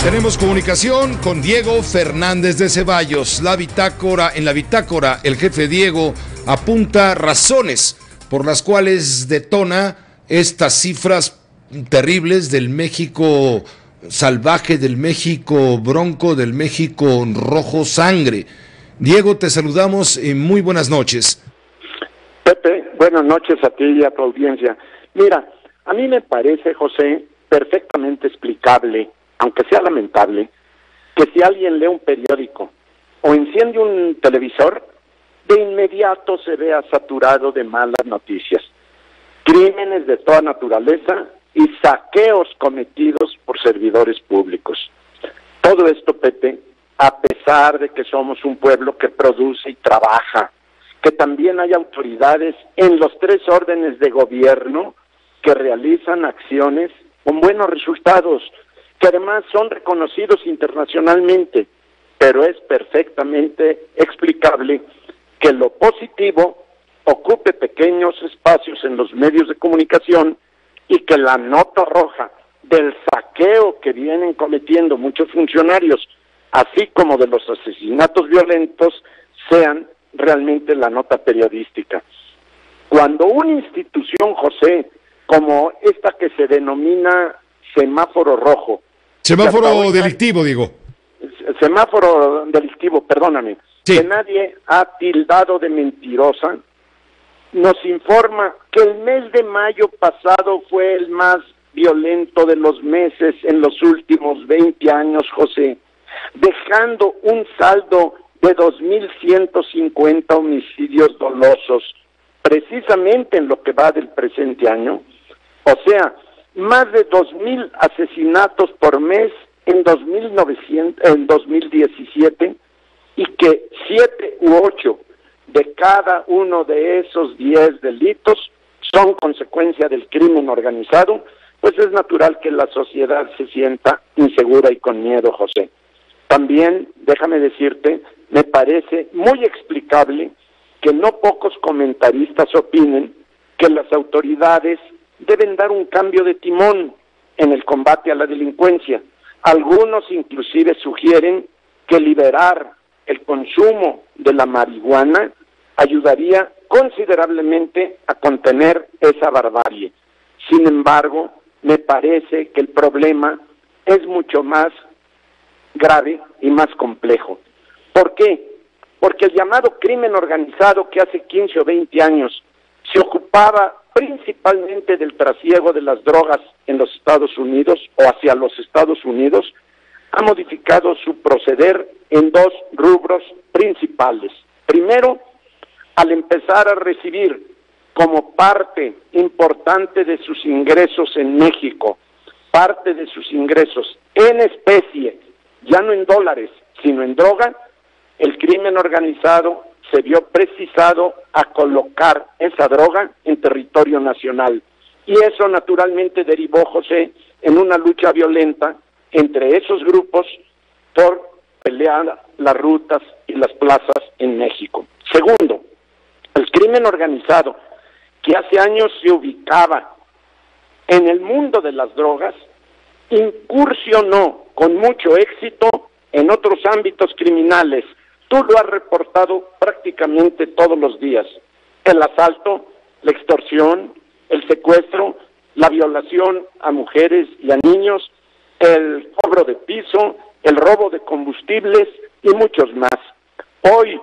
Tenemos comunicación con Diego Fernández de Ceballos. En la bitácora, el jefe Diego apunta razones por las cuales detona estas cifras terribles del México salvaje, del México bronco, del México rojo sangre. Diego, te saludamos y muy buenas noches. Pepe, buenas noches a ti y a tu audiencia. Mira, a mí me parece, José, perfectamente explicable, aunque sea lamentable, que si alguien lee un periódico o enciende un televisor, de inmediato se vea saturado de malas noticias, crímenes de toda naturaleza y saqueos cometidos por servidores públicos. Todo esto, Pepe, a pesar de que somos un pueblo que produce y trabaja, que también hay autoridades en los 3 órdenes de gobierno que realizan acciones con buenos resultados, que además son reconocidos internacionalmente, pero es perfectamente explicable que lo positivo ocupe pequeños espacios en los medios de comunicación y que la nota roja del saqueo que vienen cometiendo muchos funcionarios, así como de los asesinatos violentos, sean realmente la nota periodística. Cuando una institución, José, como esta que se denomina semáforo rojo, semáforo delictivo, digo. Semáforo delictivo, perdóname, sí, que nadie ha tildado de mentirosa, nos informa que el mes de mayo pasado fue el más violento de los meses en los últimos 20 años, José, dejando un saldo de 2.150 homicidios dolosos, precisamente en lo que va del presente año. O sea, más de 2.000 asesinatos por mes en 2017, y que 7 u 8 de cada uno de esos 10 delitos son consecuencia del crimen organizado, pues es natural que la sociedad se sienta insegura y con miedo, José. También, déjame decirte, me parece muy explicable que no pocos comentaristas opinen que las autoridades deben dar un cambio de timón en el combate a la delincuencia. Algunos inclusive sugieren que liberar el consumo de la marihuana ayudaría considerablemente a contener esa barbarie. Sin embargo, me parece que el problema es mucho más grave y más complejo. ¿Por qué? Porque el llamado crimen organizado, que hace 15 o 20 años se ocupaba principalmente del trasiego de las drogas en los Estados Unidos o hacia los Estados Unidos, ha modificado su proceder en 2 rubros principales. Primero, al empezar a recibir como parte importante de sus ingresos en México, parte de sus ingresos en especie, ya no en dólares, sino en droga, el crimen organizado se vio precisado a colocar esa droga en territorio nacional. Y eso naturalmente derivó, José, en una lucha violenta entre esos grupos por pelear las rutas y las plazas en México. Segundo, el crimen organizado, que hace años se ubicaba en el mundo de las drogas, incursionó con mucho éxito en otros ámbitos criminales. Tú lo has reportado prácticamente todos los días: el asalto, la extorsión, el secuestro, la violación a mujeres y a niños, el cobro de piso, el robo de combustibles y muchos más. Hoy,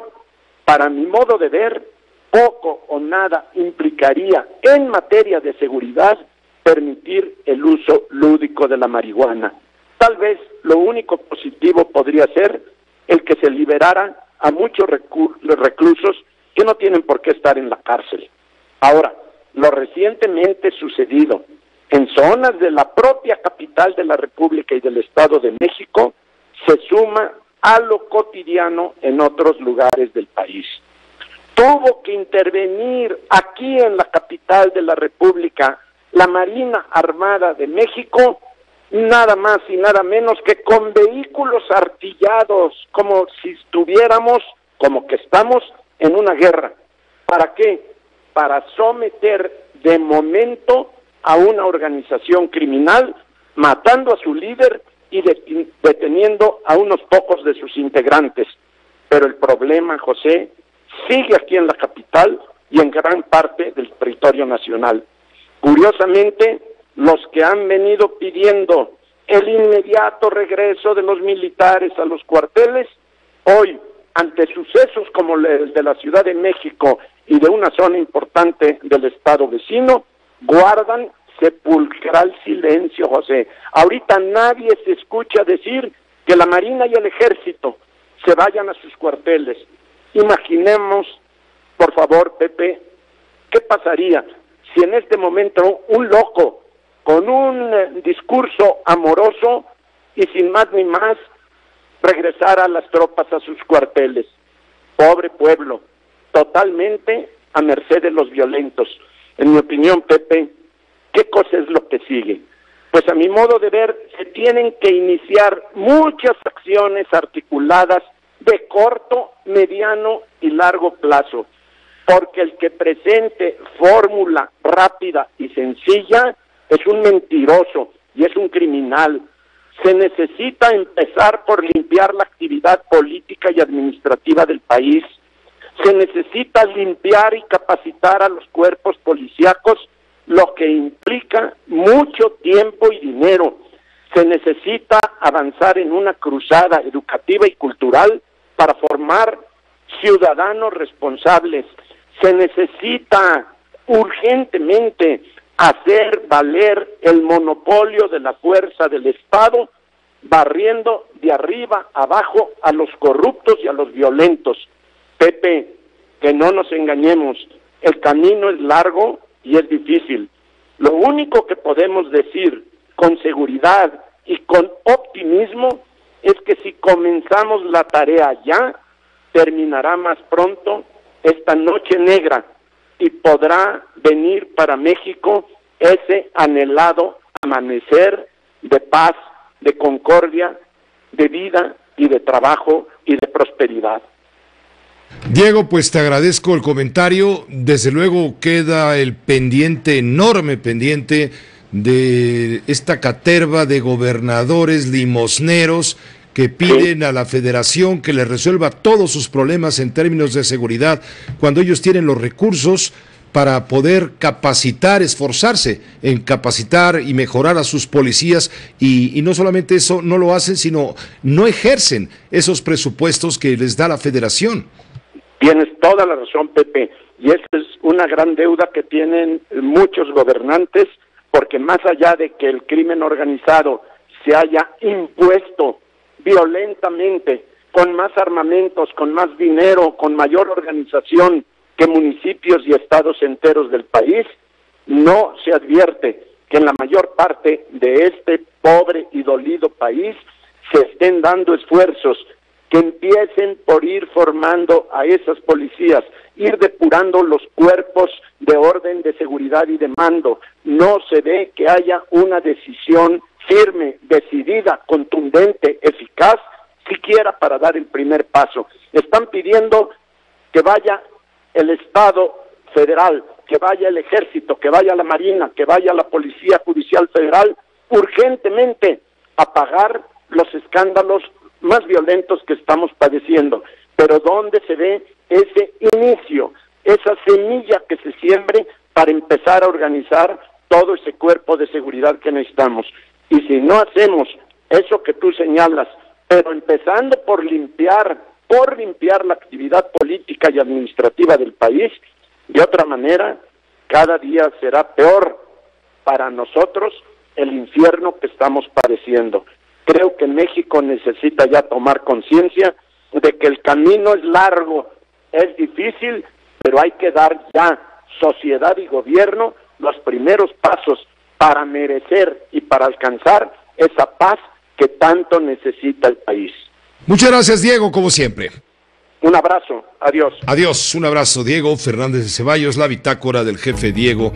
para mi modo de ver, poco o nada implicaría en materia de seguridad permitir el uso lúdico de la marihuana. Tal vez lo único positivo podría ser el que se liberara a muchos reclusos que no tienen por qué estar en la cárcel. Ahora, lo recientemente sucedido en zonas de la propia capital de la República y del Estado de México se suma a lo cotidiano en otros lugares del país. Tuvo que intervenir aquí en la capital de la República la Marina Armada de México, nada más y nada menos que con vehículos artillados, como si estuviéramos, como que estamos en una guerra. ¿Para qué? Para someter de momento a una organización criminal, matando a su líder y deteniendo a unos pocos de sus integrantes. Pero el problema, José, sigue aquí en la capital y en gran parte del territorio nacional. Curiosamente, los que han venido pidiendo el inmediato regreso de los militares a los cuarteles, hoy, ante sucesos como el de la Ciudad de México y de una zona importante del estado vecino, guardan sepulcral silencio, José. Ahorita nadie se escucha decir que la Marina y el Ejército se vayan a sus cuarteles. Imaginemos, por favor, Pepe, ¿qué pasaría si en este momento un loco con un discurso amoroso y sin más ni más regresara a las tropas a sus cuarteles? Pobre pueblo, totalmente a merced de los violentos. En mi opinión, Pepe, ¿qué cosa es lo que sigue? Pues a mi modo de ver, se tienen que iniciar muchas acciones articuladas de corto, mediano y largo plazo, porque el que presente fórmula rápida y sencilla es un mentiroso y es un criminal. Se necesita empezar por limpiar la actividad política y administrativa del país. Se necesita limpiar y capacitar a los cuerpos policíacos, lo que implica mucho tiempo y dinero. Se necesita avanzar en una cruzada educativa y cultural para formar ciudadanos responsables. Se necesita urgentemente hacer valer el monopolio de la fuerza del Estado, barriendo de arriba abajo a los corruptos y a los violentos. Pepe, que no nos engañemos, el camino es largo y es difícil. Lo único que podemos decir con seguridad y con optimismo es que si comenzamos la tarea ya, terminará más pronto esta noche negra y podrá venir para México ese anhelado amanecer de paz, de concordia, de vida y de trabajo y de prosperidad. Diego, pues te agradezco el comentario. Desde luego queda el pendiente, enorme pendiente, de esta caterva de gobernadores limosneros que piden a la federación que les resuelva todos sus problemas en términos de seguridad, cuando ellos tienen los recursos para poder capacitar, esforzarse en capacitar y mejorar a sus policías, y no solamente eso, no lo hacen, sino no ejercen esos presupuestos que les da la federación. Tienes toda la razón, Pepe, y esa es una gran deuda que tienen muchos gobernantes, porque más allá de que el crimen organizado se haya impuesto violentamente, con más armamentos, con más dinero, con mayor organización que municipios y estados enteros del país, no se advierte que en la mayor parte de este pobre y dolido país se estén dando esfuerzos que empiecen por ir formando a esas policías, ir depurando los cuerpos de orden de seguridad y de mando. No se ve que haya una decisión firme, decidida, contundente, eficaz, siquiera para dar el primer paso. Están pidiendo que vaya el Estado federal, que vaya el Ejército, que vaya la Marina, que vaya la Policía Judicial Federal, urgentemente a pagar los escándalos más violentos que estamos padeciendo. Pero ¿dónde se ve ese inicio, esa semilla que se siembre para empezar a organizar todo ese cuerpo de seguridad que necesitamos? Y si no hacemos eso que tú señalas, pero empezando por limpiar la actividad política y administrativa del país, de otra manera, cada día será peor para nosotros el infierno que estamos padeciendo. Creo que México necesita ya tomar conciencia de que el camino es largo, es difícil, pero hay que dar ya, sociedad y gobierno, los primeros pasos para merecer y para alcanzar esa paz que tanto necesita el país. Muchas gracias, Diego, como siempre. Un abrazo, adiós. Adiós, un abrazo, Diego Fernández de Ceballos, la bitácora del jefe Diego